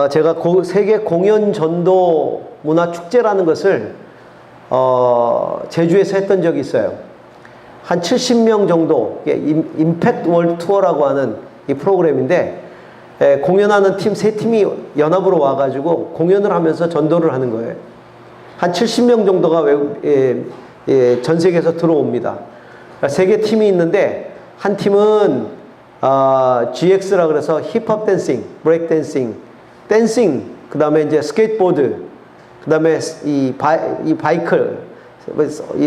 제가 세계 공연 전도 문화 축제라는 것을 제주에서 했던 적이 있어요. 한 70명 정도, 임팩트 월드 투어라고 하는 이 프로그램인데, 공연하는 팀 3팀이 연합으로 와가지고 공연을 하면서 전도를 하는 거예요. 한 70명 정도가 전 세계에서 들어옵니다. 3개 팀이 있는데, 한 팀은 GX라 그래서 힙합 댄싱, 브레이크 댄싱, 그 다음에 이제 스케이트보드, 그 다음에 이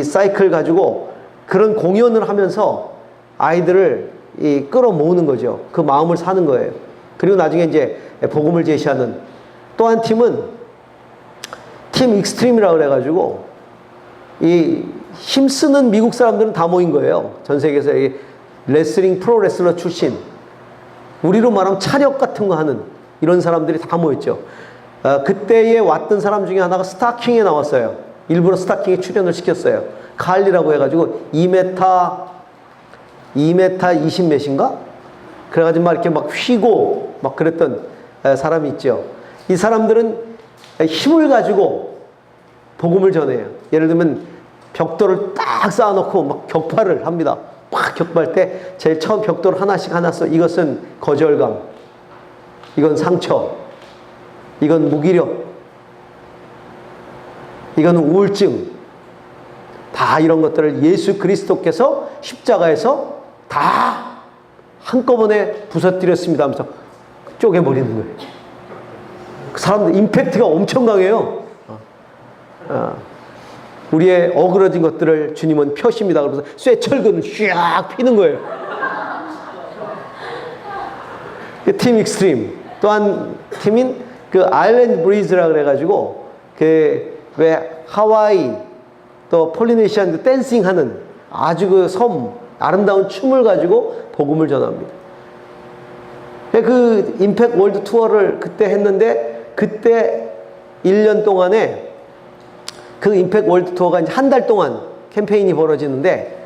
사이클 가지고 그런 공연을 하면서 아이들을 끌어모으는 거죠. 그 마음을 사는 거예요. 그리고 나중에 이제 복음을 제시하는 또 한 팀은 팀 익스트림이라고 그래가지고 이 힘쓰는 미국 사람들은 다 모인 거예요. 전 세계에서 이 레슬링 프로 레슬러 출신, 우리로 말하면 차력 같은 거 하는 이런 사람들이 다 모였죠. 그때에 왔던 사람 중에 하나가 스타킹에 나왔어요. 일부러 스타킹에 출연을 시켰어요. 칼리라고 해가지고 2m 20 몇인가? 그래가지고 막 이렇게 막 휘고 막 그랬던 사람이 있죠. 이 사람들은 힘을 가지고 복음을 전해요. 예를 들면 벽돌을 딱 쌓아놓고 막 격파를 합니다. 막 격파할 때 제일 처음 벽돌 하나씩 써. 이것은 거절감, 이건 상처, 이건 무기력, 이건 우울증, 다 이런 것들을 예수 그리스도께서 십자가에서 다 한꺼번에 부서뜨렸습니다 하면서 쪼개버리는 거예요. 그 사람들 임팩트가 엄청 강해요. 우리의 어그러진 것들을 주님은 펴십니다. 그러면서 쇠철근을 쫙 피는 거예요. 팀 익스트림. 또한 팀인 그 아일랜드 브리즈라 그래가지고 그 왜 하와이 또 폴리네시안 그 댄싱 하는 아주 그 섬 아름다운 춤을 가지고 복음을 전합니다. 그 임팩트 월드 투어를 그때 했는데, 그때 1년 동안에 그 임팩트 월드 투어가 이제 한 달 동안 캠페인이 벌어지는데,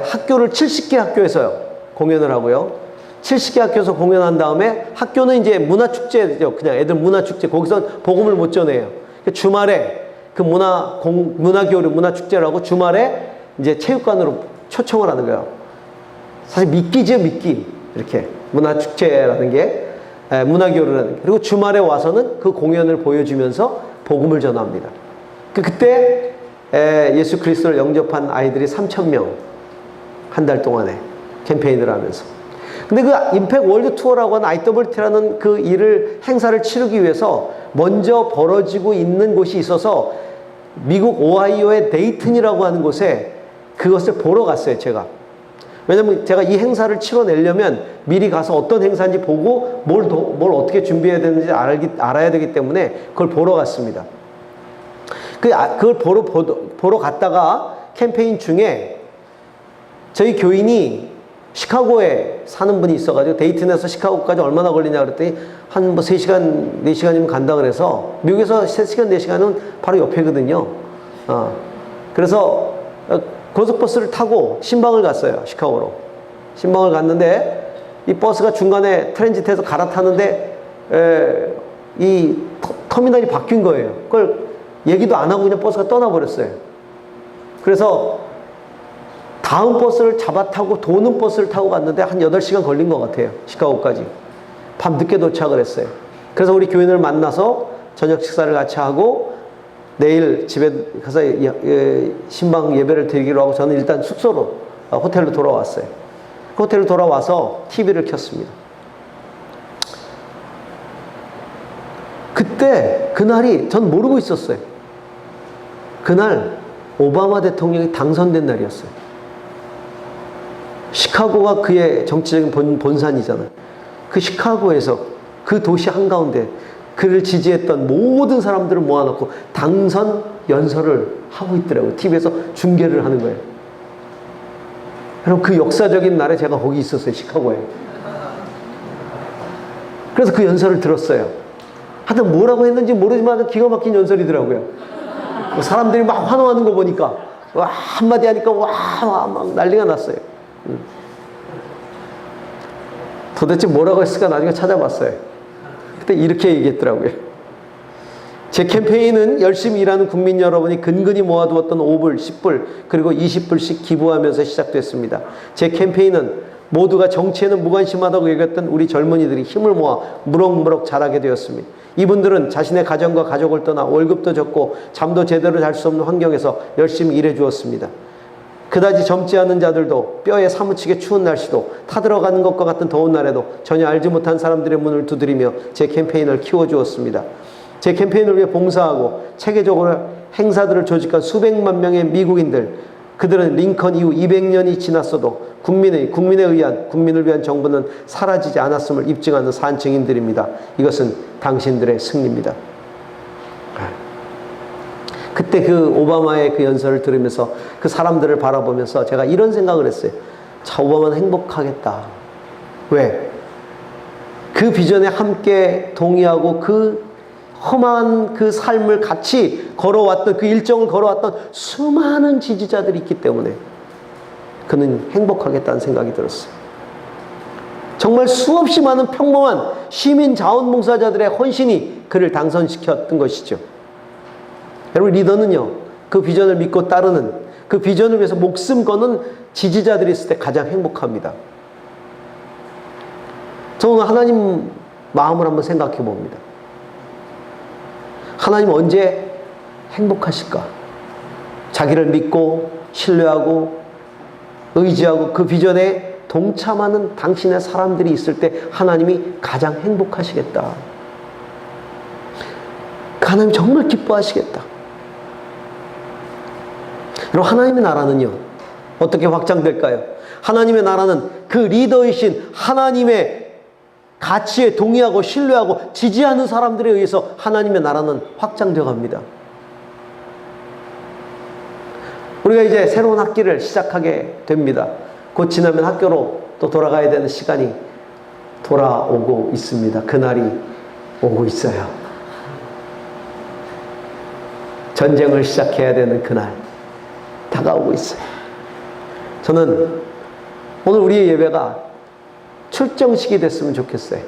학교를 70개 학교에서 공연을 하고요. 70개 학교에서 공연한 다음에 학교는 이제 문화축제죠. 그냥 애들 문화축제. 거기서 복음을 못 전해요. 주말에 그 문화교류, 문화축제라고 주말에 이제 체육관으로 초청을 하는 거예요. 사실 미끼죠, 미끼. 이렇게. 문화축제라는 게, 문화교류라는 게. 그리고 주말에 와서는 그 공연을 보여주면서 복음을 전합니다. 그때 예수 그리스도를 영접한 아이들이 3,000명. 한 달 동안에 캠페인을 하면서. 근데 그 임팩트 월드 투어라고 하는 IWT라는 그 행사를 치르기 위해서 먼저 벌어지고 있는 곳이 있어서 미국 오하이오의 데이튼이라고 하는 곳에 그것을 보러 갔어요, 제가. 왜냐면 제가 이 행사를 치러내려면 미리 가서 어떤 행사인지 보고 뭘 어떻게 준비해야 되는지 알아야 되기 때문에 그걸 보러 갔습니다. 그걸 보러 갔다가 캠페인 중에 저희 교인이 시카고에 사는 분이 있어가지고 데이튼에서 시카고까지 얼마나 걸리냐 그랬더니 한 3시간, 4시간이면 간다 그래서, 미국에서 3시간, 4시간은 바로 옆이거든요. 그래서 고속버스를 타고 신방을 갔어요. 시카고로. 신방을 갔는데 이 버스가 중간에 트랜지트에서 갈아타는데 이 터미널이 바뀐 거예요. 그걸 얘기도 안 하고 그냥 버스가 떠나버렸어요. 그래서 다음 버스를 타고 도는 버스를 타고 갔는데 한 8시간 걸린 것 같아요. 시카고까지. 밤늦게 도착을 했어요. 그래서 우리 교인을 만나서 저녁 식사를 같이 하고 내일 집에 가서 신방 예배를 드리기로 하고 저는 일단 숙소로, 호텔로 돌아왔어요. 호텔로 돌아와서 TV를 켰습니다. 그날이 전 모르고 있었어요. 그날 오바마 대통령이 당선된 날이었어요. 시카고가 그의 정치적인 본산이잖아요. 그 시카고에서 그 도시 한가운데 그를 지지했던 모든 사람들을 모아놓고 당선 연설을 하고 있더라고요. TV에서 중계를 하는 거예요. 여러분, 그 역사적인 날에 제가 거기 있었어요. 시카고에. 그래서 그 연설을 들었어요. 하여튼 뭐라고 했는지 모르지만 기가 막힌 연설이더라고요. 사람들이 막 환호하는 거 보니까 와, 한마디 하니까 와, 막 난리가 났어요. 도대체 뭐라고 했을까 나중에 찾아봤어요. 그때 이렇게 얘기했더라고요. 제 캠페인은 열심히 일하는 국민 여러분이 근근히 모아두었던 5불, 10불, 그리고 20불씩 기부하면서 시작됐습니다. 제 캠페인은 모두가 정치에는 무관심하다고 여겼던 우리 젊은이들이 힘을 모아 무럭무럭 자라게 되었습니다. 이분들은 자신의 가정과 가족을 떠나 월급도 적고 잠도 제대로 잘 수 없는 환경에서 열심히 일해 주었습니다. 그다지 젊지 않은 자들도 뼈에 사무치게 추운 날씨도 타들어가는 것과 같은 더운 날에도 전혀 알지 못한 사람들의 문을 두드리며 제 캠페인을 키워주었습니다. 제 캠페인을 위해 봉사하고 체계적으로 행사들을 조직한 수백만 명의 미국인들, 그들은 링컨 이후 200년이 지났어도 국민을 위한 정부는 사라지지 않았음을 입증하는 산증인들입니다. 이것은 당신들의 승리입니다. 그때 그 오바마의 그 연설을 들으면서 그 사람들을 바라보면서 제가 이런 생각을 했어요. 자, 오바마는 행복하겠다. 왜? 그 비전에 함께 동의하고 그 험한 그 삶을 같이 걸어왔던, 그 일정을 걸어왔던 수많은 지지자들이 있기 때문에 그는 행복하겠다는 생각이 들었어요. 정말 수없이 많은 평범한 시민 자원봉사자들의 헌신이 그를 당선시켰던 것이죠. 여러분, 리더는요, 그 비전을 믿고 따르는, 그 비전을 위해서 목숨 거는 지지자들이 있을 때 가장 행복합니다. 저는 하나님 마음을 한번 생각해 봅니다. 하나님 언제 행복하실까? 자기를 믿고 신뢰하고 의지하고 그 비전에 동참하는 당신의 사람들이 있을 때 하나님이 가장 행복하시겠다. 하나님 정말 기뻐하시겠다. 여러분, 하나님의 나라는요, 어떻게 확장될까요? 하나님의 나라는 그 리더이신 하나님의 가치에 동의하고 신뢰하고 지지하는 사람들에 의해서 하나님의 나라는 확장되어 갑니다. 우리가 이제 새로운 학기를 시작하게 됩니다. 곧 지나면 학교로 또 돌아가야 되는 시간이 돌아오고 있습니다. 그날이 오고 있어요. 전쟁을 시작해야 되는 그날 다가오고 있어요. 저는 오늘 우리의 예배가 출정식이 됐으면 좋겠어요.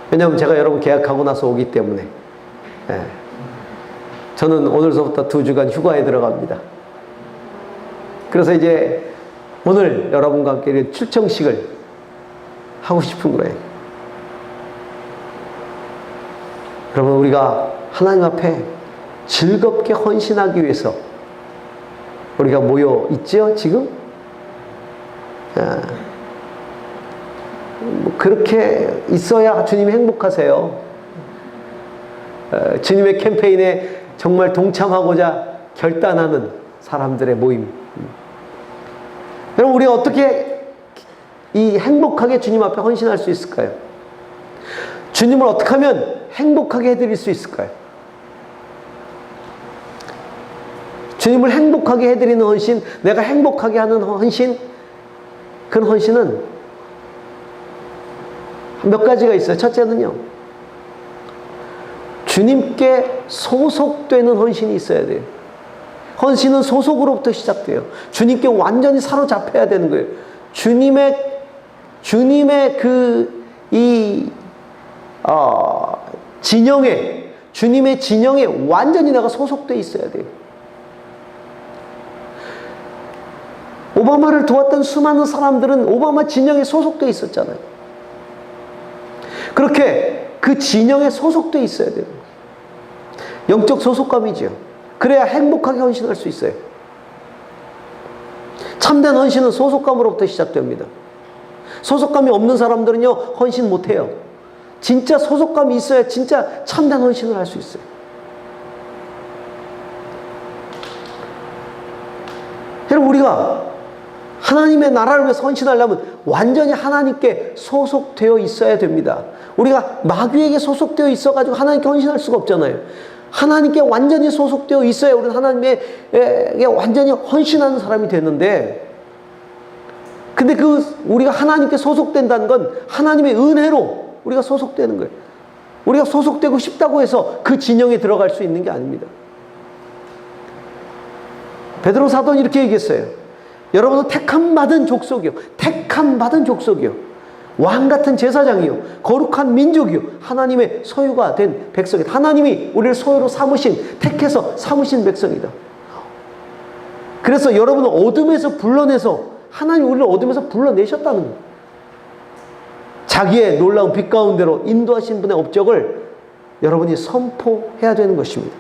왜냐하면 제가 여러분 계약하고 나서 오기 때문에. 저는 오늘서부터 2주간 휴가에 들어갑니다. 그래서 이제 오늘 여러분과 함께 출정식을 하고 싶은 거예요. 여러분, 우리가 하나님 앞에 즐겁게 헌신하기 위해서 우리가 모여 있죠, 지금? 그렇게 있어야 주님이 행복하세요. 주님의 캠페인에 정말 동참하고자 결단하는 사람들의 모임. 여러분, 우리가 어떻게 이 행복하게 주님 앞에 헌신할 수 있을까요? 주님을 어떻게 하면 행복하게 해드릴 수 있을까요? 주님을 행복하게 해드리는 헌신, 내가 행복하게 하는 헌신, 그런 헌신은 몇 가지가 있어요. 첫째는요, 주님께 소속되는 헌신이 있어야 돼요. 헌신은 소속으로부터 시작돼요. 주님께 완전히 사로잡혀야 되는 거예요. 주님의 주님의 진영에 완전히 내가 소속돼 있어야 돼요. 오바마를 도왔던 수많은 사람들은 오바마 진영에 소속돼 있었잖아요. 그렇게 그 진영에 소속돼 있어야 돼요. 영적 소속감이죠. 그래야 행복하게 헌신할 수 있어요. 참된 헌신은 소속감으로부터 시작됩니다. 소속감이 없는 사람들은요, 헌신 못해요. 진짜 소속감이 있어야 진짜 참된 헌신을 할 수 있어요. 여러분, 우리가 하나님의 나라를 위해서 헌신하려면 완전히 하나님께 소속되어 있어야 됩니다. 우리가 마귀에게 소속되어 있어가지고 하나님께 헌신할 수가 없잖아요. 하나님께 완전히 소속되어 있어야 우리는 하나님에게 완전히 헌신하는 사람이 되는데, 근데 우리가 하나님께 소속된다는 건 하나님의 은혜로 우리가 소속되는 거예요. 우리가 소속되고 싶다고 해서 그 진영에 들어갈 수 있는 게 아닙니다. 베드로 사도는 이렇게 얘기했어요. 여러분은 택함 받은 족속이요. 택함 받은 족속이요. 왕 같은 제사장이요, 거룩한 민족이요, 하나님의 소유가 된 백성이다. 하나님이 우리를 소유로 삼으신, 택해서 삼으신 백성이다. 그래서 여러분은 어둠에서 불러내서, 하나님 우리를 어둠에서 불러내셨다는 거예요. 자기의 놀라운 빛 가운데로 인도하신 분의 업적을 여러분이 선포해야 되는 것입니다.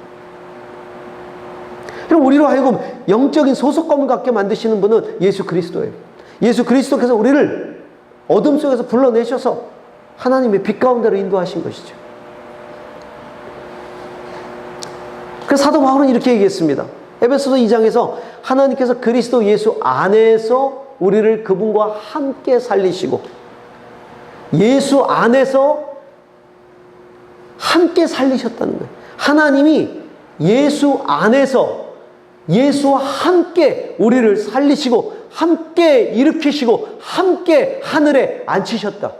그럼 우리로 하여금 영적인 소속감을 갖게 만드시는 분은 예수 그리스도예요. 예수 그리스도께서 우리를 어둠 속에서 불러내셔서 하나님의 빛 가운데로 인도하신 것이죠. 그래서 사도 바울은 이렇게 얘기했습니다. 에베소서 2장에서 하나님께서 그리스도 예수 안에서 우리를 그분과 함께 살리시고, 예수 안에서 함께 살리셨다는 거예요. 하나님이 예수 안에서 예수와 함께 우리를 살리시고, 함께 일으키시고, 함께 하늘에 앉히셨다.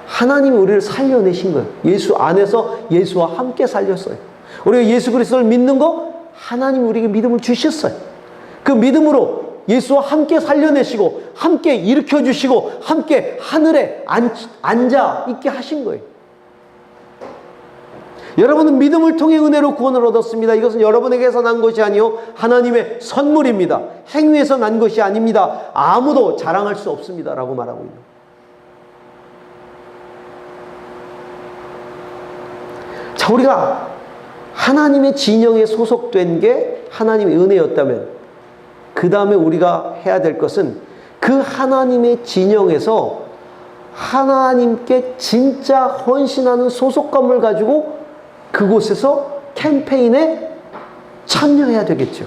하나님이 우리를 살려내신 거예요. 예수 안에서 예수와 함께 살렸어요. 우리가 예수 그리스도를 믿는 거, 하나님이 우리에게 믿음을 주셨어요. 그 믿음으로 예수와 함께 살려내시고, 함께 일으켜주시고, 함께 하늘에 앉아 있게 하신 거예요. 여러분은 믿음을 통해 은혜로 구원을 얻었습니다. 이것은 여러분에게서 난 것이 아니요 하나님의 선물입니다. 행위에서 난 것이 아닙니다. 아무도 자랑할 수 없습니다. 라고 말하고 있는. 자, 우리가 하나님의 진영에 소속된 게 하나님의 은혜였다면, 그 다음에 우리가 해야 될 것은 그 하나님의 진영에서 하나님께 진짜 헌신하는 소속감을 가지고 그곳에서 캠페인에 참여해야 되겠죠.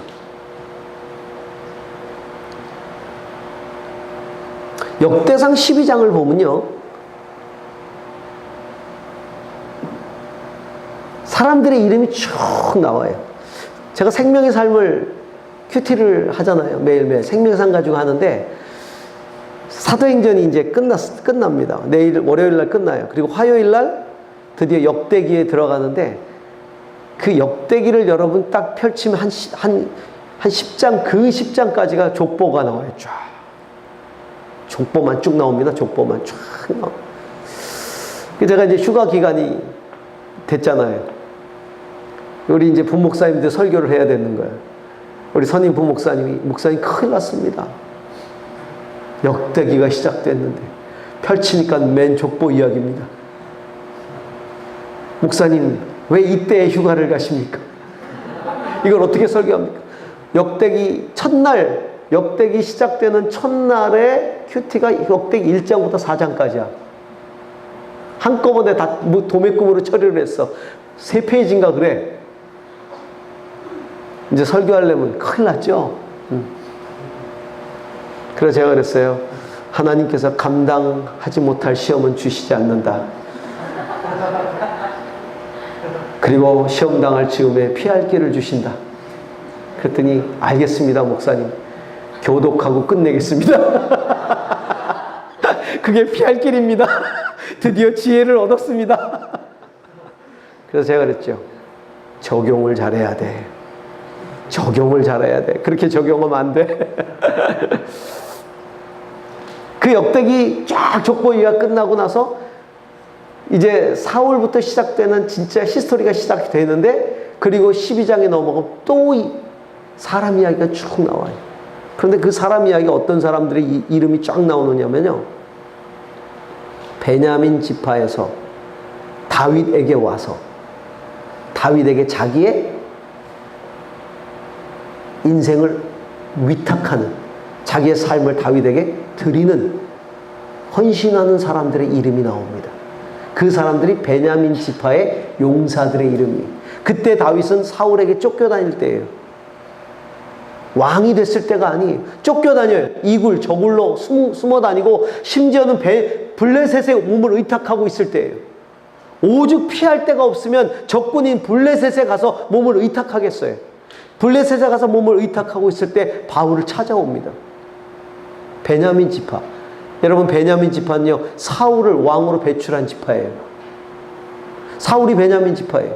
역대상 12장을 보면요, 사람들의 이름이 쭉 나와요. 제가 생명의 삶을 큐티를 하잖아요. 매일매일 생명상 가지고 하는데, 사도행전이 이제 끝납니다. 내일 월요일 날 끝나요. 그리고 화요일 날 드디어 역대기에 들어가는데, 그 역대기를 여러분 딱 펼치면 한 10장, 그 10장까지가 족보가 나와요. 쫙. 족보만 쭉 나옵니다. 족보만 쫙 나와요. 제가 이제 휴가 기간이 됐잖아요. 우리 이제 부목사님들 설교를 해야 되는 거예요. 우리 선임 부목사님이, 목사님 큰일 났습니다. 역대기가 시작됐는데 펼치니까 맨 족보 이야기입니다. 목사님 왜 이때에 휴가를 가십니까? 이걸 어떻게 설교합니까? 역대기 첫날, 역대기 시작되는 첫날에 큐티가 역대기 1장부터 4장까지야. 한꺼번에 다 도매금으로 처리를 했어. 3페이지인가 그래. 이제 설교하려면 큰일 났죠. 그래서 제가 그랬어요. 하나님께서 감당하지 못할 시험은 주시지 않는다. 그리고 시험 당할 즈음에 피할 길을 주신다. 그랬더니 알겠습니다, 목사님. 교독하고 끝내겠습니다. 그게 피할 길입니다. 드디어 지혜를 얻었습니다. 그래서 제가 그랬죠. 적용을 잘해야 돼. 적용을 잘해야 돼. 그렇게 적용하면 안 돼. 그 역대기 쫙 족보위가 끝나고 나서 이제 4월부터 시작되는 진짜 히스토리가 시작이 되는데, 그리고 12장에 넘어가면 또 사람 이야기가 쭉 나와요. 그런데 그 사람 이야기가 어떤 사람들의 이름이 쫙 나오느냐면요, 베냐민 지파에서 다윗에게 와서 다윗에게 자기의 인생을 위탁하는, 자기의 삶을 다윗에게 드리는, 헌신하는 사람들의 이름이 나옵니다. 그 사람들이 베냐민 지파의 용사들의 이름이. 그때 다윗은 사울에게 쫓겨다닐 때예요. 왕이 됐을 때가 아니에요. 쫓겨다녀요. 이굴 저굴로 숨어 다니고, 심지어는 블레셋에 몸을 의탁하고 있을 때예요. 오죽 피할 데가 없으면 적군인 블레셋에 가서 몸을 의탁하겠어요. 블레셋에 가서 몸을 의탁하고 있을 때 바울을 찾아옵니다. 베냐민 지파. 여러분, 베냐민 지파는요, 사울을 왕으로 배출한 지파예요. 사울이 베냐민 지파예요.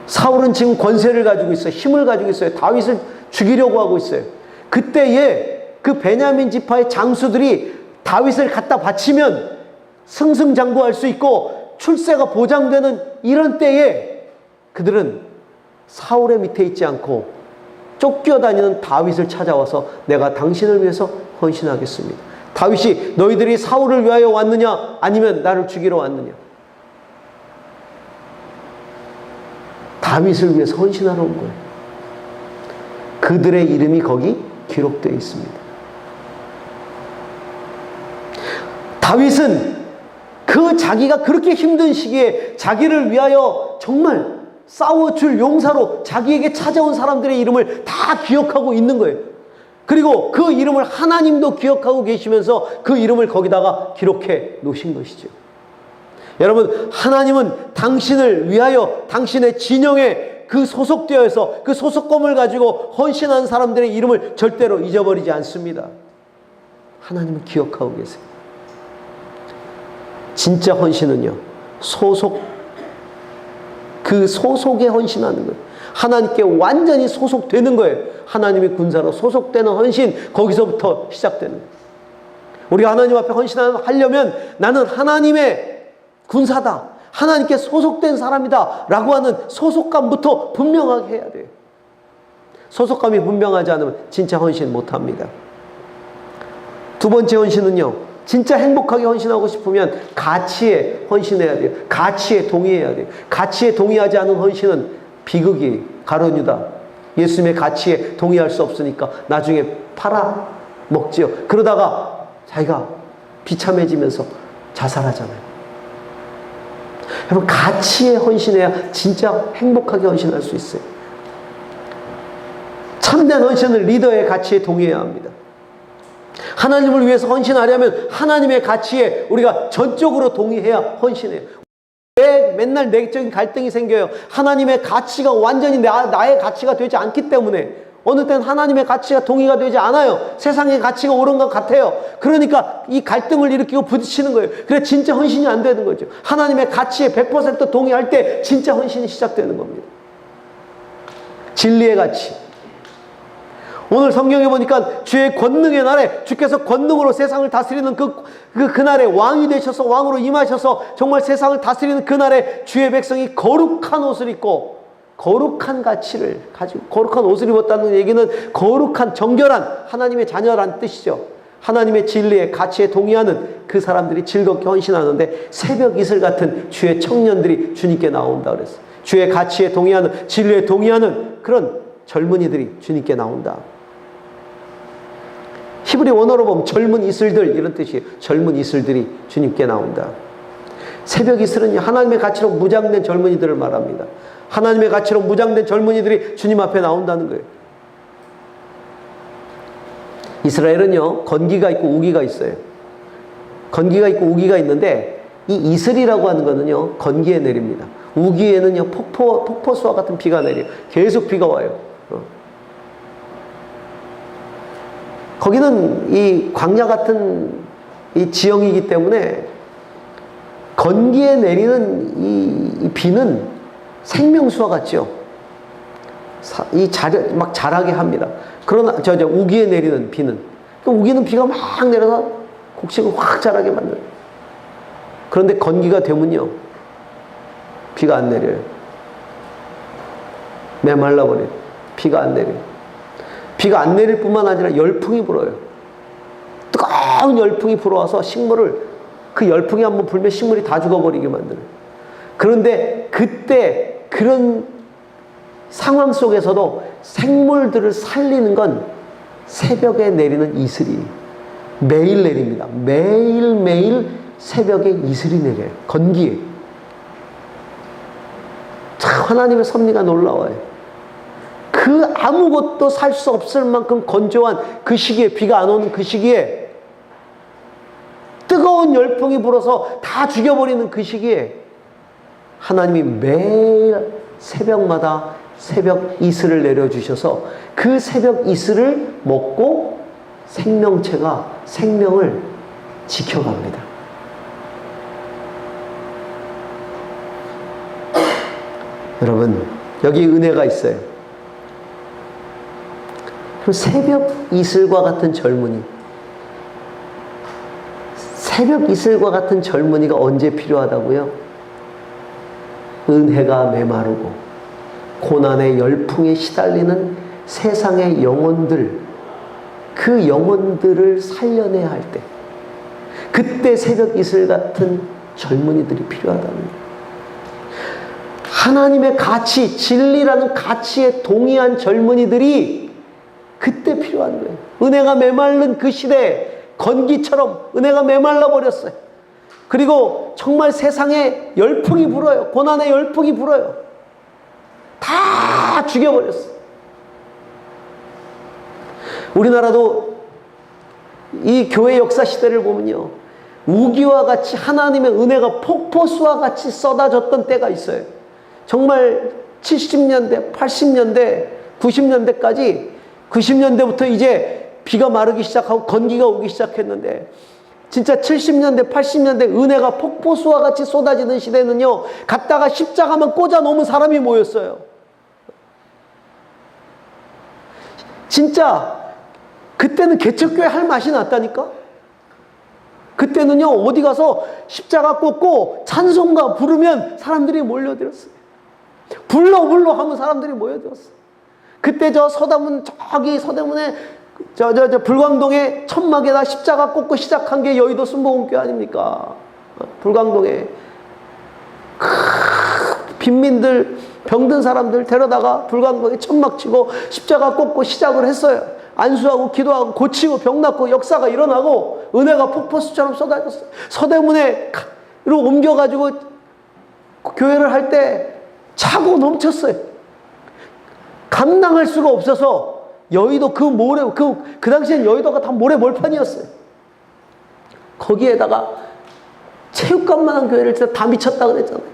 사울은 지금 권세를 가지고 있어요. 힘을 가지고 있어요. 다윗을 죽이려고 하고 있어요. 그때에 그 베냐민 지파의 장수들이 다윗을 갖다 바치면 승승장구할 수 있고 출세가 보장되는 이런 때에 그들은 사울의 밑에 있지 않고 쫓겨다니는 다윗을 찾아와서 내가 당신을 위해서 헌신하겠습니다. 다윗이 너희들이 사울을 위하여 왔느냐 아니면 나를 죽이러 왔느냐? 다윗을 위해서 헌신하러 온 거예요. 그들의 이름이 거기 기록되어 있습니다. 다윗은 그 자기가 그렇게 힘든 시기에 자기를 위하여 정말 싸워줄 용사로 자기에게 찾아온 사람들의 이름을 다 기억하고 있는 거예요. 그리고 그 이름을 하나님도 기억하고 계시면서 그 이름을 거기다가 기록해 놓으신 것이죠. 여러분, 하나님은 당신을 위하여 당신의 진영에 그 소속되어서 그 소속감을 가지고 헌신한 사람들의 이름을 절대로 잊어버리지 않습니다. 하나님을 기억하고 계세요. 진짜 헌신은요, 그 소속에 헌신하는 거예요. 하나님께 완전히 소속되는 거예요. 하나님의 군사로 소속되는 헌신, 거기서부터 시작되는 거예요. 우리가 하나님 앞에 헌신하려면 나는 하나님의 군사다, 하나님께 소속된 사람이다 라고 하는 소속감부터 분명하게 해야 돼요. 소속감이 분명하지 않으면 진짜 헌신 못합니다. 두 번째 헌신은요, 진짜 행복하게 헌신하고 싶으면 가치에 헌신해야 돼요. 가치에 동의해야 돼요. 가치에 동의하지 않은 헌신은 비극이 가룟유다. 예수님의 가치에 동의할 수 없으니까 나중에 팔아먹지요. 그러다가 자기가 비참해지면서 자살하잖아요. 여러분, 가치에 헌신해야 진짜 행복하게 헌신할 수 있어요. 참된 헌신은 리더의 가치에 동의해야 합니다. 하나님을 위해서 헌신하려면 하나님의 가치에 우리가 전적으로 동의해야 헌신해요. 왜 맨날 내적인 갈등이 생겨요? 하나님의 가치가 완전히 나의 가치가 되지 않기 때문에. 어느 때는 하나님의 가치가 동의가 되지 않아요. 세상의 가치가 옳은 것 같아요. 그러니까 이 갈등을 일으키고 부딪히는 거예요. 그래 진짜 헌신이 안 되는 거죠. 하나님의 가치에 100% 동의할 때 진짜 헌신이 시작되는 겁니다. 진리의 가치. 오늘 성경에 보니까 주의 권능의 날에 주께서 권능으로 세상을 다스리는 그날에 왕이 되셔서 왕으로 임하셔서 정말 세상을 다스리는 그날에 주의 백성이 거룩한 옷을 입고 거룩한 가치를 가지고, 거룩한 옷을 입었다는 얘기는 거룩한 정결한 하나님의 자녀라는 뜻이죠. 하나님의 진리에 가치에 동의하는 그 사람들이 즐겁게 헌신하는데 새벽 이슬 같은 주의 청년들이 주님께 나온다 그랬어요. 주의 가치에 동의하는, 진리에 동의하는 그런 젊은이들이 주님께 나온다. 히브리 원어로 보면 젊은 이슬들 이런 뜻이에요. 젊은 이슬들이 주님께 나온다. 새벽 이슬은 하나님의 가치로 무장된 젊은이들을 말합니다. 하나님의 가치로 무장된 젊은이들이 주님 앞에 나온다는 거예요. 이스라엘은요, 건기가 있고 우기가 있어요. 건기가 있고 우기가 있는데 이 이슬이라고 하는 거는요, 건기에 내립니다. 우기에는요, 폭포수와 같은 비가 내려요. 계속 비가 와요. 거기는 이 광야 같은 이 지형이기 때문에 건기에 내리는 이 비는 생명수와 같죠. 막 자라게 합니다. 그러나 우기에 내리는 비는, 우기는 비가 막 내려서 곡식을 확 자라게 만들어요. 그런데 건기가 되면요, 비가 안 내려요. 메말라버려요. 비가 안 내려요. 비가 안 내릴 뿐만 아니라 열풍이 불어요. 뜨거운 열풍이 불어와서 식물을, 그 열풍이 한번 불면 식물이 다 죽어버리게 만들어요. 그런데 그때 그런 상황 속에서도 생물들을 살리는 건 새벽에 내리는 이슬이 매일 내립니다. 매일매일 새벽에 이슬이 내려요. 건기에. 참 하나님의 섭리가 놀라워요. 그 아무것도 살 수 없을 만큼 건조한 그 시기에, 비가 안 오는 그 시기에, 뜨거운 열풍이 불어서 다 죽여버리는 그 시기에 하나님이 매일 새벽마다 새벽 이슬을 내려주셔서 그 새벽 이슬을 먹고 생명체가 생명을 지켜갑니다. 여러분, 여기 은혜가 있어요. 새벽 이슬과 같은 젊은이. 새벽 이슬과 같은 젊은이가 언제 필요하다고요? 은혜가 메마르고 고난의 열풍에 시달리는 세상의 영혼들, 그 영혼들을 살려내야 할 때, 그때 새벽 이슬 같은 젊은이들이 필요하다는 거예요. 하나님의 가치, 진리라는 가치에 동의한 젊은이들이 그때 필요한 거예요. 은혜가 메마른 그 시대에 건기처럼 은혜가 메말라 버렸어요. 그리고 정말 세상에 열풍이 불어요. 고난의 열풍이 불어요. 다 죽여버렸어요. 우리나라도 이 교회 역사 시대를 보면요, 우기와 같이 하나님의 은혜가 폭포수와 같이 쏟아졌던 때가 있어요. 정말 70년대, 80년대, 90년대까지, 90년대부터 이제 비가 마르기 시작하고 건기가 오기 시작했는데, 진짜 70년대, 80년대 은혜가 폭포수와 같이 쏟아지는 시대는요, 갔다가 십자가만 꽂아 놓은 사람이 모였어요. 진짜 그때는 개척교회 할 맛이 났다니까? 그때는요, 어디 가서 십자가 꽂고 찬송가 부르면 사람들이 몰려들었어요. 불러 하면 사람들이 모여들었어요. 그때 저 서대문, 저기 서대문에 불광동에 천막에다 십자가 꽂고 시작한 게 여의도 순복음교회 아닙니까? 불광동에 빈민들, 병든 사람들 데려다가 불광동에 천막 치고 십자가 꽂고 시작을 했어요. 안수하고 기도하고 고치고 병 낫고 역사가 일어나고 은혜가 폭포수처럼 쏟아졌어요. 서대문에로 옮겨가지고 교회를 할 때 차고 넘쳤어요. 감당할 수가 없어서 여의도 그 모래, 그 당시엔 여의도가 다 모래 몰판이었어요. 거기에다가 체육관만한 교회를 진짜 다 미쳤다 그랬잖아요.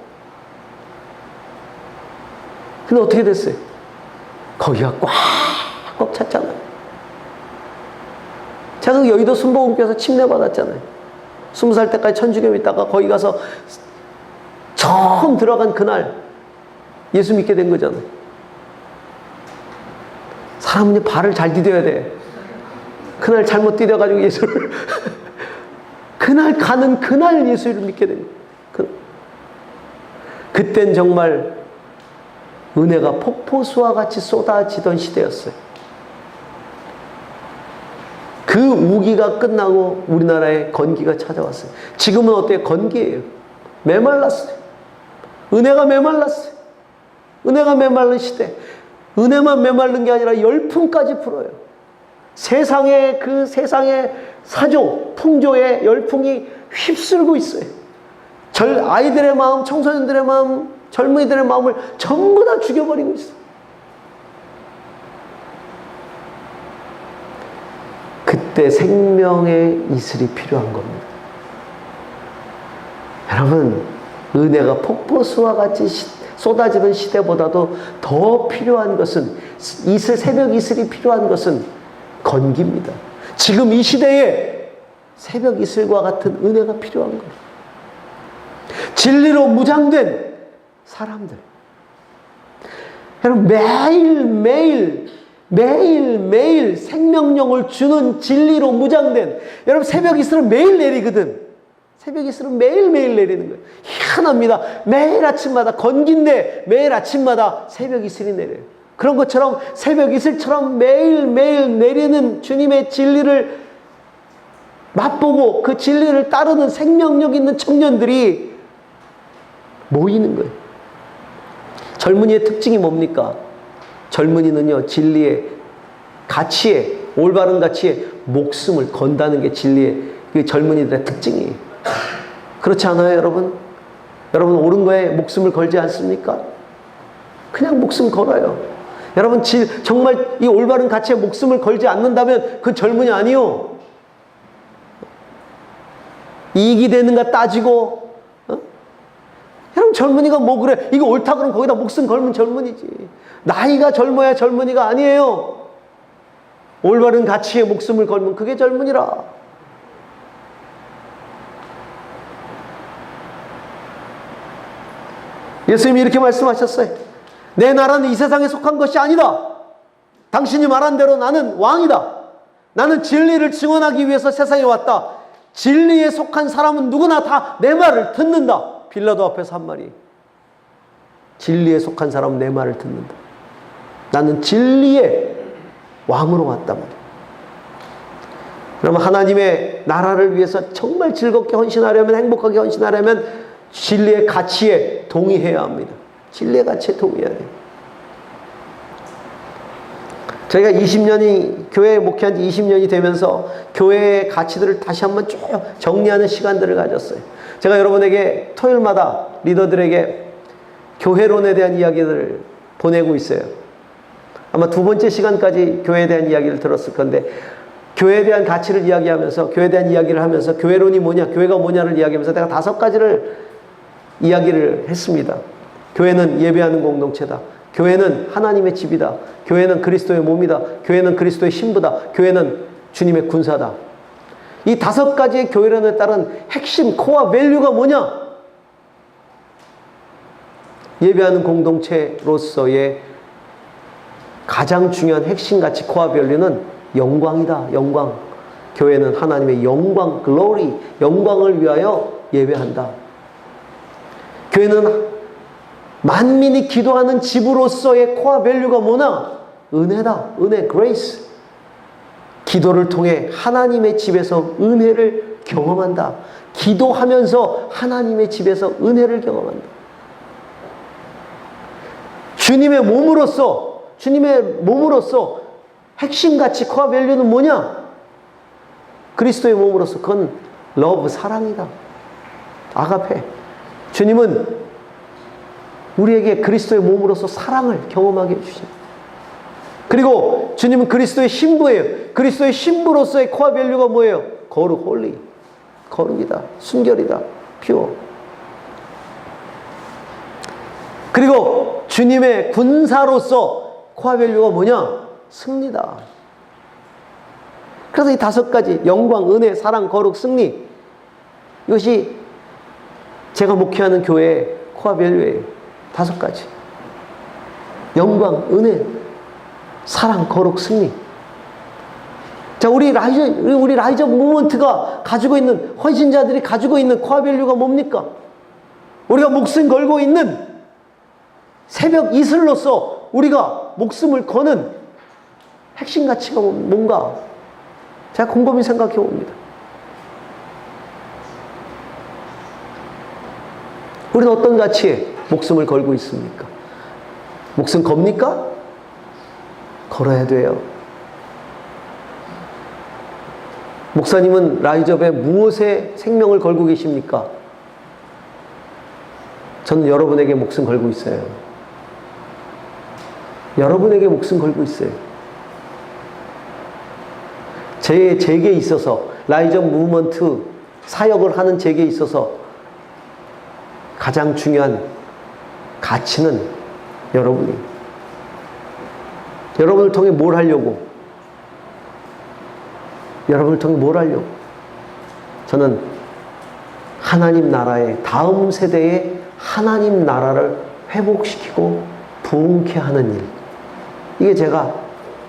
근데 어떻게 됐어요? 거기가 꽉 찼잖아요. 제가 그 여의도 순복음교회에서 침례받았잖아요. 20살 때까지 천주교 있다가 거기 가서 처음 들어간 그날 예수 믿게 된 거잖아요. 사람은 발을 잘 디뎌야 돼. 그날 잘못 디뎌가지고 예수를 그날 가는 그날 예수를 믿게 된 거예요. 그땐 정말 은혜가 폭포수와 같이 쏟아지던 시대였어요. 그 우기가 끝나고 우리나라에 건기가 찾아왔어요. 지금은 어때요? 건기예요. 메말랐어요. 은혜가 메말랐어요. 은혜가 메말른 시대. 은혜만 메말른 게 아니라 열풍까지 불어요. 세상의 사조, 풍조의 열풍이 휩쓸고 있어요. 아이들의 마음, 청소년들의 마음, 젊은이들의 마음을 전부 다 죽여버리고 있어요. 그때 생명의 이슬이 필요한 겁니다. 여러분, 은혜가 폭포수와 같이 쏟아지는 시대보다도 더 필요한 것은, 새벽 이슬이 필요한 것은 건기입니다. 지금 이 시대에 새벽 이슬과 같은 은혜가 필요한 거예요. 진리로 무장된 사람들. 여러분, 매일매일 생명력을 주는 진리로 무장된, 여러분, 새벽 이슬은 매일 내리거든. 새벽 이슬은 매일매일 내리는 거예요. 희한합니다. 매일 아침마다, 건기인데 매일 아침마다 새벽 이슬이 내려요. 그런 것처럼 새벽 이슬처럼 매일매일 내리는 주님의 진리를 맛보고 그 진리를 따르는 생명력 있는 청년들이 모이는 거예요. 젊은이의 특징이 뭡니까? 젊은이는요, 진리의 가치에, 올바른 가치에 목숨을 건다는 게 진리의, 그 젊은이들의 특징이에요. 그렇지 않아요, 여러분? 여러분, 옳은 거에 목숨을 걸지 않습니까? 그냥 목숨 걸어요. 여러분, 정말 이 올바른 가치에 목숨을 걸지 않는다면 그 젊은이 아니요. 이익이 되는가 따지고, 여러분, 젊은이가 뭐 그래? 이거 옳다 그러면 거기다 목숨 걸면 젊은이지. 나이가 젊어야 젊은이가 아니에요. 올바른 가치에 목숨을 걸면 그게 젊은이라. 예수님이 이렇게 말씀하셨어요. 내 나라는 이 세상에 속한 것이 아니다. 당신이 말한 대로 나는 왕이다. 나는 진리를 증언하기 위해서 세상에 왔다. 진리에 속한 사람은 누구나 다 내 말을 듣는다. 빌라도 앞에서 한 말이. 진리에 속한 사람은 내 말을 듣는다. 나는 진리의 왕으로 왔단 말이야. 그러면 하나님의 나라를 위해서 정말 즐겁게 헌신하려면, 행복하게 헌신하려면 진리의 가치에 동의해야 합니다. 진리의 가치에 동의해야 돼요. 저희가 20년이 교회에 목회한 지 20년이 되면서 교회의 가치들을 다시 한번 쭉 정리하는 시간들을 가졌어요. 제가 여러분에게 토요일마다 리더들에게 교회론에 대한 이야기들을 보내고 있어요. 아마 두 번째 시간까지 교회에 대한 이야기를 들었을 건데, 교회에 대한 가치를 이야기하면서, 교회에 대한 이야기를 하면서 교회론이 뭐냐, 교회가 뭐냐를 이야기하면서 내가 5가지를 이야기를 했습니다. 교회는 예배하는 공동체다. 교회는 하나님의 집이다. 교회는 그리스도의 몸이다. 교회는 그리스도의 신부다. 교회는 주님의 군사다. 이 5가지의 교회론에 따른 핵심 코어 밸류가 뭐냐? 예배하는 공동체로서의 가장 중요한 핵심 가치 코어 밸류는 영광이다. 영광. 교회는 하나님의 영광, 글로리, 영광을 위하여 예배한다. 교회는 만민이 기도하는 집으로서의 코어 밸류가 뭐냐? 은혜다. 은혜, grace. 기도를 통해 하나님의 집에서 은혜를 경험한다. 기도하면서 하나님의 집에서 은혜를 경험한다. 주님의 몸으로서 핵심 가치 코어 밸류는 뭐냐? 그리스도의 몸으로서 그건 러브, 사랑이다. 아가페. 주님은 우리에게 그리스도의 몸으로서 사랑을 경험하게 해주십니다. 그리고 주님은 그리스도의 신부예요. 그리스도의 신부로서의 코어 밸류가 뭐예요? 거룩, 홀리. 거룩이다. 순결이다. 퓨어. 그리고 주님의 군사로서 코어 밸류가 뭐냐? 승리다. 그래서 이 5가지, 영광, 은혜, 사랑, 거룩, 승리, 이것이 제가 목회하는 교회의 코어 밸류예요. 5가지. 영광, 은혜, 사랑, 거룩, 승리. 자, 우리 라이저 무브먼트가 가지고 있는, 헌신자들이 가지고 있는 코어 밸류가 뭡니까? 우리가 목숨 걸고 있는 새벽 이슬로서 우리가 목숨을 거는 핵심 가치가 뭔가? 제가 곰곰이 생각해 봅니다. 우리는 어떤 가치에 목숨을 걸고 있습니까? 목숨 겁니까? 걸어야 돼요. 목사님은 라이즈업에 무엇에 생명을 걸고 계십니까? 저는 여러분에게 목숨 걸고 있어요. 여러분에게 목숨 걸고 있어요. 제게 있어서, 라이즈업 무브먼트 사역을 하는 제게 있어서 가장 중요한 가치는 여러분이. 여러분을 통해 뭘 하려고? 여러분을 통해 뭘 하려고? 저는 하나님 나라의, 다음 세대의 하나님 나라를 회복시키고 부흥케 하는 일. 이게 제가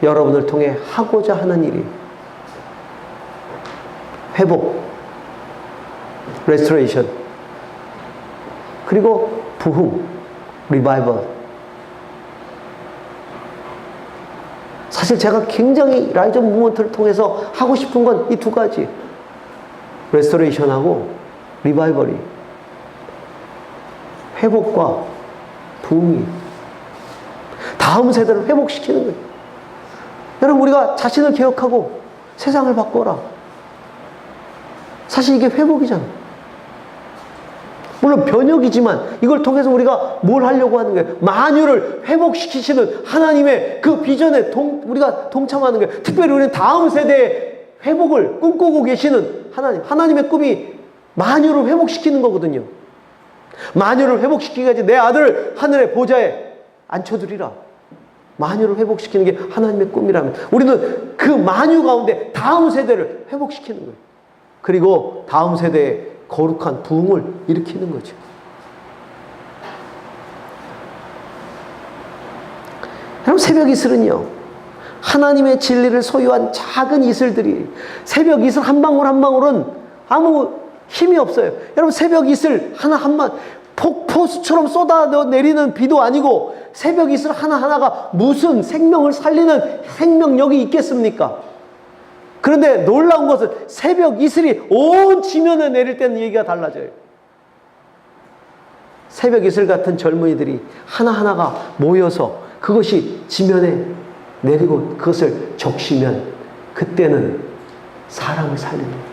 여러분을 통해 하고자 하는 일이에요. 회복, restoration, 그리고 부흥, revival. 사실 제가 굉장히 라이즈업 무브먼트를 통해서 하고 싶은 건 이 2가지. restoration하고 revival이. 회복과 부흥이. 다음 세대를 회복시키는 거예요. 여러분, 우리가 자신을 개혁하고 세상을 바꿔라. 사실 이게 회복이잖아. 물론 변혁이지만 이걸 통해서 우리가 뭘 하려고 하는 거예요? 만유를 회복시키시는 하나님의 그 비전에 우리가 동참하는 거예요. 특별히 우리는 다음 세대의 회복을 꿈꾸고 계시는 하나님의 꿈이 만유를 회복시키는 거거든요. 만유를 회복시키기 위해 내 아들을 하늘의 보좌에 앉혀두리라. 만유를 회복시키는 게 하나님의 꿈이라면 우리는 그 만유 가운데 다음 세대를 회복시키는 거예요. 그리고 다음 세대의 거룩한 부흥을 일으키는 거죠. 여러분, 새벽 이슬은요, 하나님의 진리를 소유한 작은 이슬들이, 새벽 이슬 한 방울 한 방울은 아무 힘이 없어요. 여러분, 새벽 이슬 하나하나 폭포수처럼 쏟아 내리는 비도 아니고 새벽 이슬 하나하나가 무슨 생명을 살리는 생명력이 있겠습니까? 그런데 놀라운 것은 새벽 이슬이 온 지면에 내릴 때는 얘기가 달라져요. 새벽 이슬 같은 젊은이들이 하나하나가 모여서 그것이 지면에 내리고 그것을 적시면 그때는 사람을 살리는 거예요.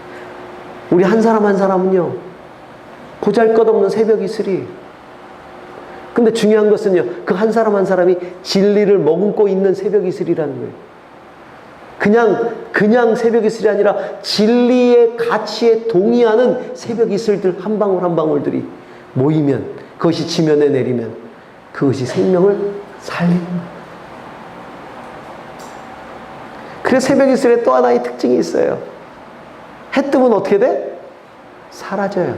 우리 한 사람 한 사람은요, 보잘것없는 새벽 이슬이. 근데 중요한 것은요, 그 한 사람 한 사람이 진리를 머금고 있는 새벽 이슬이라는 거예요. 그냥 새벽 이슬이 아니라 진리의 가치에 동의하는 새벽 이슬들 한 방울 한 방울들이 모이면, 그것이 지면에 내리면 그것이 생명을 살리는 거예요. 그래서 새벽 이슬의 또 하나의 특징이 있어요. 해 뜨면 어떻게 돼? 사라져요.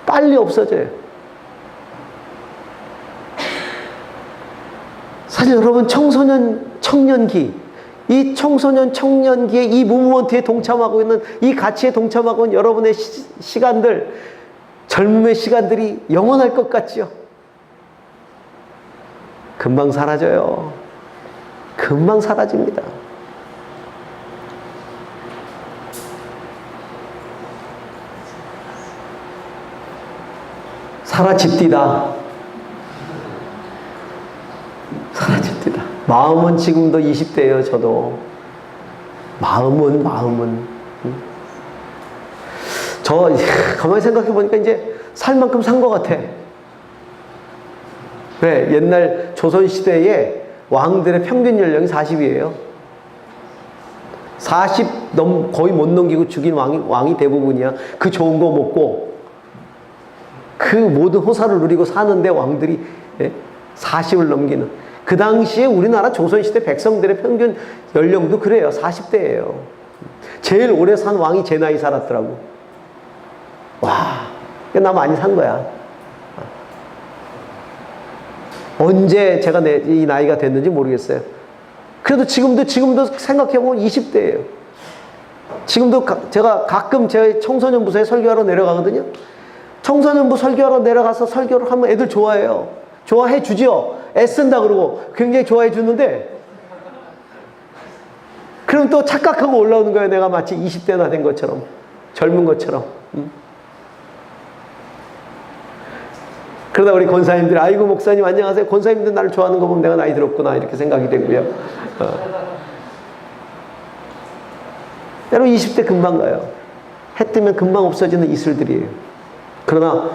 빨리 없어져요. 사실 여러분, 청년기, 이 청소년 청년기에 이 무브먼트에 동참하고 있는, 이 가치에 동참하고 있는 여러분의 시간들, 젊음의 시간들이 영원할 것 같지요? 금방 사라져요. 금방 사라집니다. 사라집디다. 사라집디다. 마음은 지금도 20대예요, 저도. 마음은. 저 가만히 생각해 보니까 이제 살 만큼 산 것 같아. 왜? 옛날 조선시대에 왕들의 평균 연령이 40이에요. 40 거의 못 넘기고 죽인 왕이 대부분이야. 그 좋은 거 먹고 그 모든 호사를 누리고 사는데 왕들이 40을 넘기는. 그 당시에 우리나라 조선시대 백성들의 평균 연령도 그래요. 40대예요. 제일 오래 산 왕이 제 나이 살았더라고. 와, 나 많이 산 거야. 언제 제가 이 나이가 됐는지 모르겠어요. 그래도 지금도 생각해보면 20대예요. 지금도 제가 가끔 제 청소년부서에 설교하러 내려가거든요. 청소년부 설교하러 내려가서 설교를 하면 애들 좋아해요. 좋아해 주지요. 애쓴다 그러고 굉장히 좋아해 주는데, 그럼 또 착각하고 올라오는 거예요. 내가 마치 20대나 된 것처럼, 젊은 것처럼. 그러다 우리 권사님들이, 아이고 목사님 안녕하세요. 권사님들 나를 좋아하는 거 보면 내가 나이 들었구나, 이렇게 생각이 되고요. 여러분, 20대 금방 가요. 해 뜨면 금방 없어지는 이슬들이에요. 그러나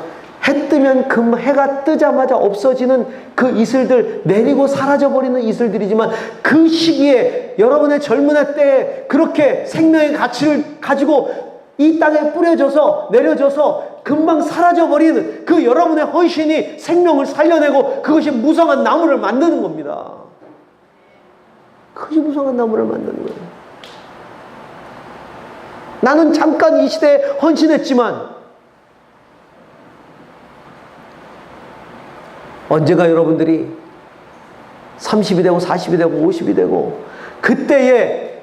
해 뜨면 해가 뜨자마자 없어지는 그 이슬들, 내리고 사라져버리는 이슬들이지만, 그 시기에 여러분의 젊은 해 때에 그렇게 생명의 가치를 가지고 이 땅에 뿌려져서 내려져서 금방 사라져버리는 그 여러분의 헌신이 생명을 살려내고 그것이 무성한 나무를 만드는 겁니다. 그것이 무성한 나무를 만드는 거예요. 나는 잠깐 이 시대에 헌신했지만 언제가 여러분들이 30이 되고 40이 되고 50이 되고 그때에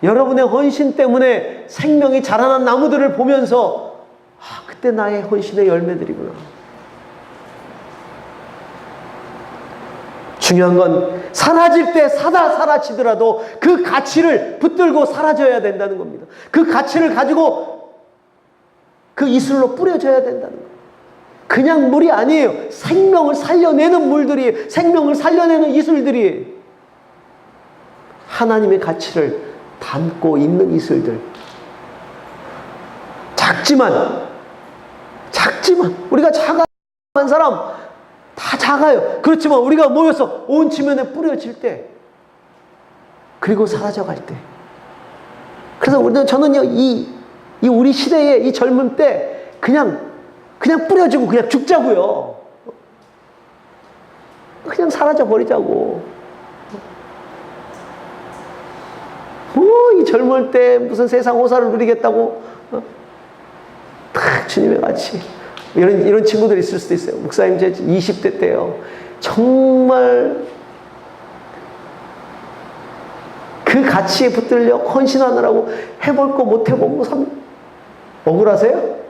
여러분의 헌신 때문에 생명이 자라난 나무들을 보면서, 아, 그때 나의 헌신의 열매들이구나. 중요한 건 사라질 때 사라지더라도 그 가치를 붙들고 사라져야 된다는 겁니다. 그 가치를 가지고 그 이슬로 뿌려져야 된다는 거예요. 그냥 물이 아니에요. 생명을 살려내는 물들이, 생명을 살려내는 이슬들이, 하나님의 가치를 담고 있는 이슬들. 작지만 우리가 작은 사람 다 작아요. 그렇지만 우리가 모여서 온 지면에 뿌려질 때, 그리고 사라져갈 때, 그래서 저는요, 이 우리 시대에 이 젊은 때 그냥 뿌려주고 그냥 죽자고요. 그냥 사라져 버리자고. 이 젊을 때 무슨 세상 호사를 누리겠다고, 다 주님의 같이. 이런 친구들이 있을 수도 있어요. 목사님, 제 20대 때요, 정말 그 가치에 붙들려 헌신하느라고 해볼 거 못 해보고 억울하세요?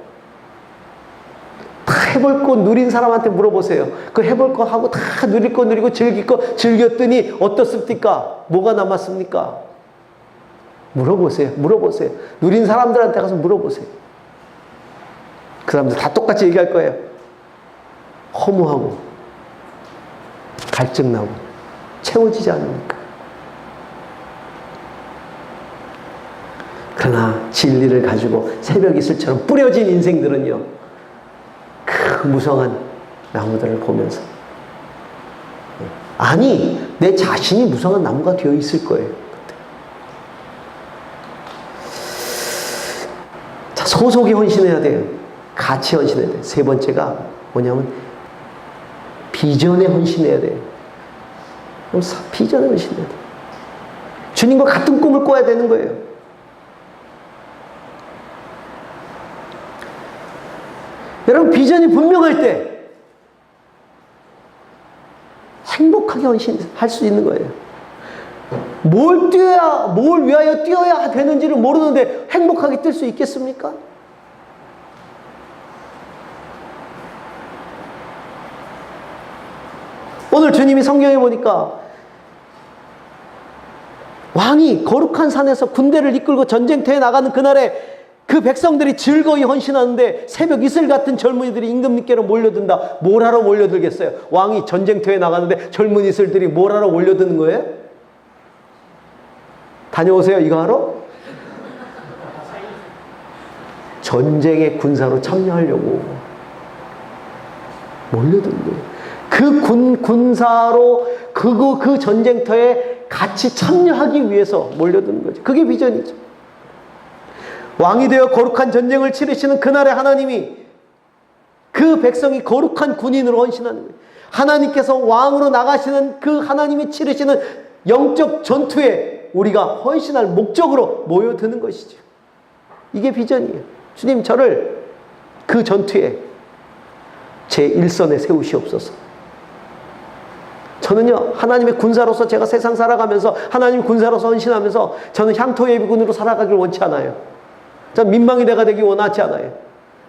다 해볼 거 누린 사람한테 물어보세요. 그 해볼 거 하고 다 누릴 거 누리고 즐길 거 즐겼더니 어떻습니까? 뭐가 남았습니까? 물어보세요. 물어보세요. 누린 사람들한테 가서 물어보세요. 그 사람들 다 똑같이 얘기할 거예요. 허무하고 갈증나고 채워지지 않으니까. 그러나 진리를 가지고 새벽 이슬처럼 뿌려진 인생들은요, 그 무성한 나무들을 보면서, 아니 내 자신이 무성한 나무가 되어 있을 거예요. 자, 소속이 헌신해야 돼요. 같이 헌신해야 돼요. 세 번째가 뭐냐면 비전에 헌신해야 돼요. 비전에 헌신해야 돼요. 주님과 같은 꿈을 꿔야 되는 거예요. 여러분, 비전이 분명할 때 행복하게 헌신할 수 있는 거예요. 뭘 위하여 뛰어야 되는지를 모르는데 행복하게 뛸 수 있겠습니까? 오늘 주님이 성경에 보니까 왕이 거룩한 산에서 군대를 이끌고 전쟁터에 나가는 그날에 그 백성들이 즐거이 헌신하는데 새벽 이슬 같은 젊은이들이 임금님께로 몰려든다. 뭘 하러 몰려들겠어요? 왕이 전쟁터에 나가는데 젊은 이슬들이 뭘 하러 몰려드는 거예요? 다녀오세요 이거 하러? 전쟁의 군사로 참여하려고 몰려드는 거예요. 그 군사로 그 전쟁터에 같이 참여하기 위해서 몰려드는 거죠. 그게 비전이죠. 왕이 되어 거룩한 전쟁을 치르시는 그날에 하나님이 그 백성이 거룩한 군인으로 헌신하는 거예요. 하나님께서 왕으로 나가시는 그 하나님이 치르시는 영적 전투에 우리가 헌신할 목적으로 모여드는 것이죠. 이게 비전이에요. 주님, 저를 그 전투에 제 일선에 세우시옵소서. 저는요, 하나님의 군사로서 제가 세상 살아가면서 하나님의 군사로서 헌신하면서 저는 향토예비군으로 살아가길 원치 않아요. 전 민방위대가 되기 원하지 않아요.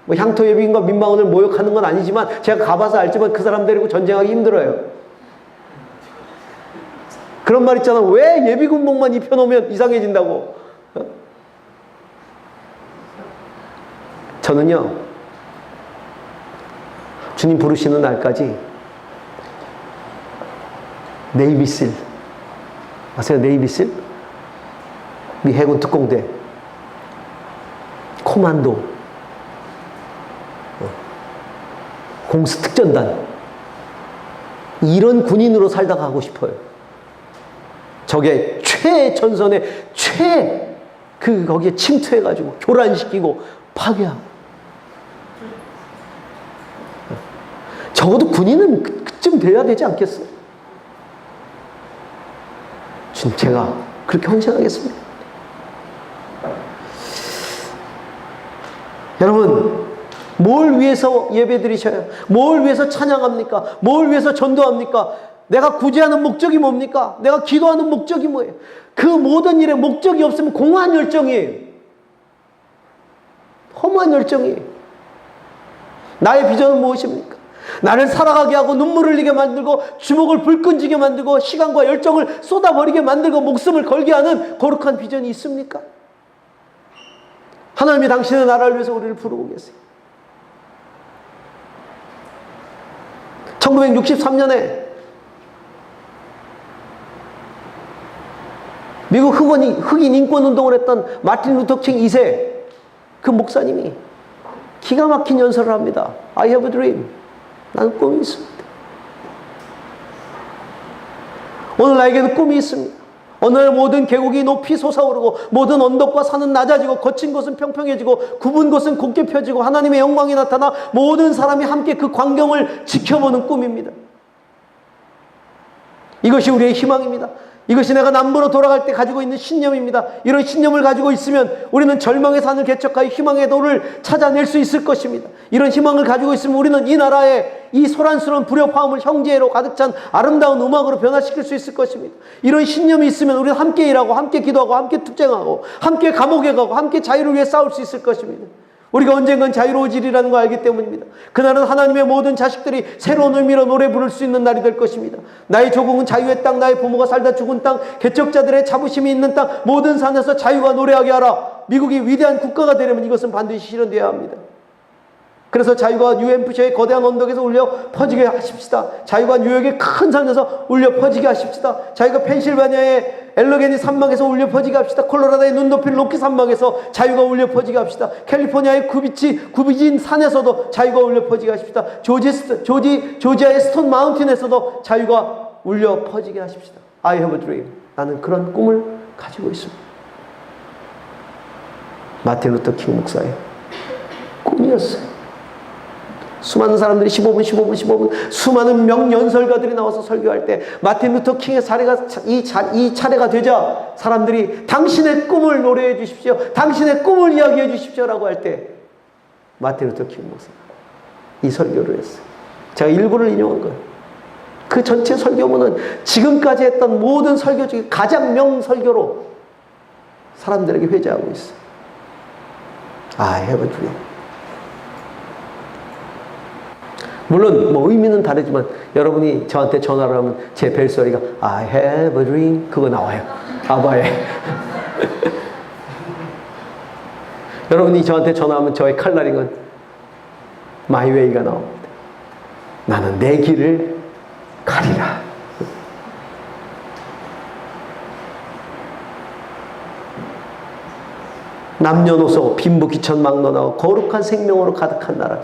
뭐 향토예비군과 민방원을 모욕하는 건 아니지만 제가 가봐서 알지만 그 사람 데리고 전쟁하기 힘들어요. 그런 말 있잖아. 왜 예비군복만 입혀놓으면 이상해진다고. 저는요, 주님 부르시는 날까지 네이비실 아세요? 네이비실? 미 해군 특공대 코만도 공수특전단 이런 군인으로 살다가 하고 싶어요. 적의 최전선에 거기에 침투해가지고 교란시키고 파괴하고. 적어도 군인은 그쯤 돼야 되지 않겠어요? 주님, 제가 그렇게 헌신하겠습니다. 여러분, 뭘 위해서 예배드리셔요? 뭘 위해서 찬양합니까? 뭘 위해서 전도합니까? 내가 구제하는 목적이 뭡니까? 내가 기도하는 목적이 뭐예요? 그 모든 일에 목적이 없으면 공허한 열정이에요. 허무한 열정이에요. 나의 비전은 무엇입니까? 나를 살아가게 하고 눈물을 흘리게 만들고 주먹을 불끈지게 만들고 시간과 열정을 쏟아버리게 만들고 목숨을 걸게 하는 거룩한 비전이 있습니까? 하나님이 당신의 나라를 위해서 우리를 부르고 계세요. 1963년에 미국 흑인 인권운동을 했던 마틴 루터킹 2세 그 목사님이 기가 막힌 연설을 합니다. I have a dream. 나는 꿈이 있습니다. 오늘 나에게는 꿈이 있습니다. 어느 날 모든 계곡이 높이 솟아오르고 모든 언덕과 산은 낮아지고 거친 곳은 평평해지고 굽은 곳은 곧게 펴지고 하나님의 영광이 나타나 모든 사람이 함께 그 광경을 지켜보는 꿈입니다. 이것이 우리의 희망입니다. 이것이 내가 남부로 돌아갈 때 가지고 있는 신념입니다. 이런 신념을 가지고 있으면 우리는 절망의 산을 개척하여 희망의 도를 찾아낼 수 있을 것입니다. 이런 희망을 가지고 있으면 우리는 이 나라의 이 소란스러운 불협화음을 형제로 가득 찬 아름다운 음악으로 변화시킬 수 있을 것입니다. 이런 신념이 있으면 우리는 함께 일하고 함께 기도하고 함께 투쟁하고 함께 감옥에 가고 함께 자유를 위해 싸울 수 있을 것입니다. 우리가 언젠간 자유로워지리라는 걸 알기 때문입니다. 그날은 하나님의 모든 자식들이 새로운 의미로 노래 부를 수 있는 날이 될 것입니다. 나의 조국은 자유의 땅, 나의 부모가 살다 죽은 땅, 개척자들의 자부심이 있는 땅, 모든 산에서 자유가 노래하게 하라. 미국이 위대한 국가가 되려면 이것은 반드시 실현되어야 합니다. 그래서 자유가 UMC의 거대한 언덕에서 울려 퍼지게 하십시다. 자유가 뉴욕의 큰 산에서 울려 퍼지게 하십시다. 자유가 펜실바니아의 엘러게니 산막에서 울려 퍼지게 합시다. 콜로라도의 눈 높인 로키 산막에서 자유가 울려 퍼지게 합시다. 캘리포니아의 구비진 산에서도 자유가 울려 퍼지게 하십시다. 조지아의 스톤 마운틴에서도 자유가 울려 퍼지게 하십시다. I have a dream. 나는 그런 꿈을 가지고 있습니다. 마틴 루터 킹 목사의 꿈이었어요. 수많은 사람들이 15분 수많은 명연설가들이 나와서 설교할 때 마틴 루터 킹의 사례가 이 차례가 되자 사람들이 당신의 꿈을 노래해 주십시오. 당신의 꿈을 이야기해 주십시오라고 할 때 마틴 루터 킹 목사가 이 설교를 했어요. 제가 일부를 인용한 거예요. 그 전체 설교문은 지금까지 했던 모든 설교 중에 가장 명설교로 사람들에게 회자하고 있어요. I have a dream. 물론 뭐 의미는 다르지만 여러분이 저한테 전화를 하면 제 벨소리가 I have a dream 그거 나와요. 아바의 여러분이 저한테 전화하면 저의 칼날링은 My way가 나옵니다. 나는 내 길을 가리라. 남녀노소 빈부귀천 막론하고 거룩한 생명으로 가득한 나라,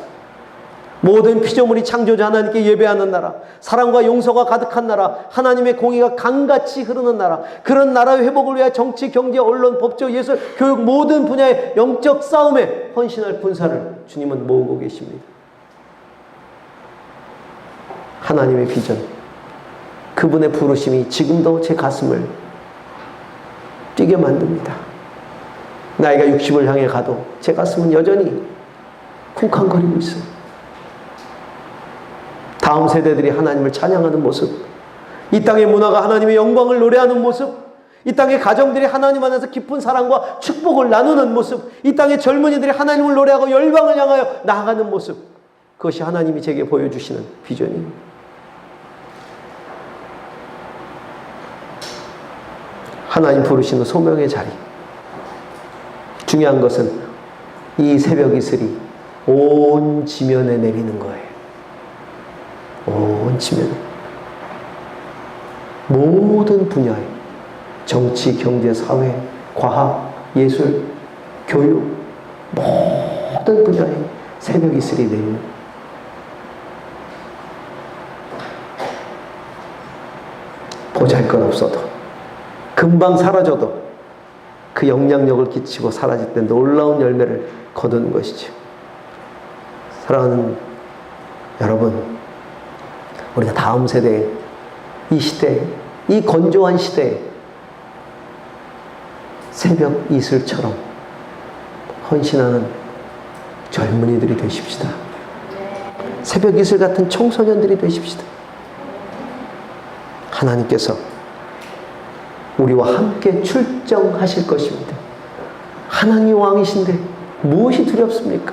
모든 피조물이 창조주 하나님께 예배하는 나라, 사랑과 용서가 가득한 나라, 하나님의 공의가 강같이 흐르는 나라, 그런 나라의 회복을 위해 정치, 경제, 언론, 법조, 예술, 교육 모든 분야의 영적 싸움에 헌신할 군사를 주님은 모으고 계십니다. 하나님의 비전, 그분의 부르심이 지금도 제 가슴을 뛰게 만듭니다. 나이가 60을 향해 가도 제 가슴은 여전히 쿵쾅거리고 있어요. 다음 세대들이 하나님을 찬양하는 모습, 이 땅의 문화가 하나님의 영광을 노래하는 모습, 이 땅의 가정들이 하나님 안에서 깊은 사랑과 축복을 나누는 모습, 이 땅의 젊은이들이 하나님을 노래하고 열방을 향하여 나아가는 모습, 그것이 하나님이 제게 보여주시는 비전입니다. 하나님 부르시는 소명의 자리, 중요한 것은 이 새벽 이슬이 온 지면에 내리는 거예요. 온 지면에, 모든 분야에, 정치, 경제, 사회, 과학, 예술, 교육, 모든 분야에 새벽 이슬이 내리는, 보잘것없어도 금방 사라져도 그 영향력을 끼치고 사라질 때 놀라운 열매를 거두는 것이죠. 사랑하는 여러분, 우리가 다음 세대에, 이 시대에, 이 건조한 시대에 새벽 이슬처럼 헌신하는 젊은이들이 되십시다. 새벽 이슬 같은 청소년들이 되십시다. 하나님께서 우리와 함께 출정하실 것입니다. 하나님이 왕이신데 무엇이 두렵습니까?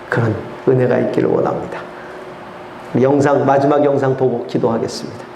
그런 은혜가 있기를 원합니다. 마지막 영상 보고 기도하겠습니다.